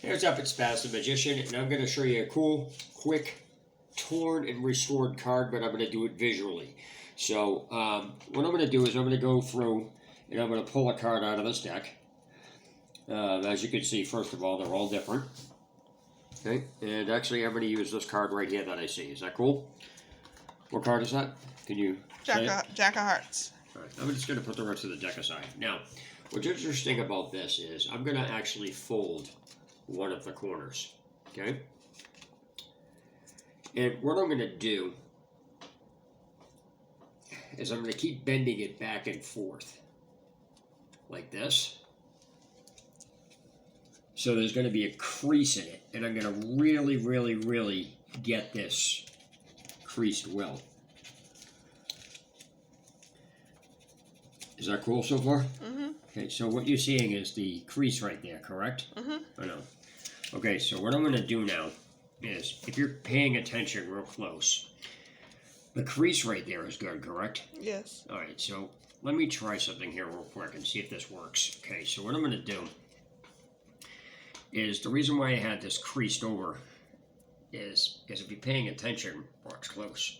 Here's up, it's Spaz the Magician, and I'm going to show you a cool, quick, torn and restored card, but I'm going to do it visually. So, what I'm going to do is I'm going to go through and I'm going to pull a card out of this deck. As you can see, first of all, they're all different. Okay, and actually I'm going to use this card right here that I see. Is that cool? What card is that? Can you say it? Jack of Hearts. Alright, I'm just going to put the rest of the deck aside. Now, what's interesting about this is I'm going to actually fold one of the corners. Okay? And what I'm going to do is I'm going to keep bending it back and forth. Like this. So there's going to be a crease in it. And I'm going to really, really, really get this creased well. Is that cool so far? Mm-hmm. Okay, so what you're seeing is the crease right there, correct? Mm-hmm. I know. Okay, so what I'm going to do now is, if you're paying attention real close, the crease right there is good, correct? Yes. Alright, so let me try something here real quick and see if this works. Okay, so what I'm going to do is, the reason why I had this creased over is if you're paying attention, watch close.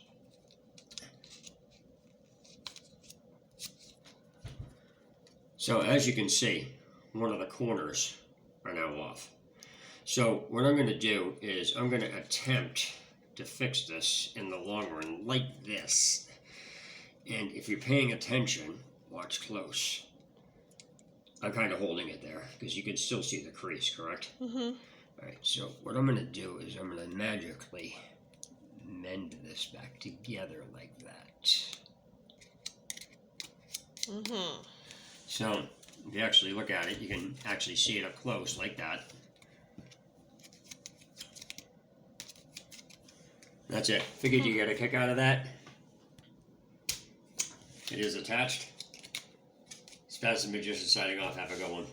So as you can see, one of the corners are now off. So what I'm going to do is I'm going to attempt to fix this in the long run like this. And if you're paying attention, watch close. I'm kind of holding it there because you can still see the crease, correct? Mm-hmm. Alright, so what I'm going to do is I'm going to magically mend this back together like that. Mm-hmm. So, if you actually look at it, you can actually see it up close like that. That's it. Figured you get a kick out of that. It is attached. Spaz the Magician signing off. Have a good one.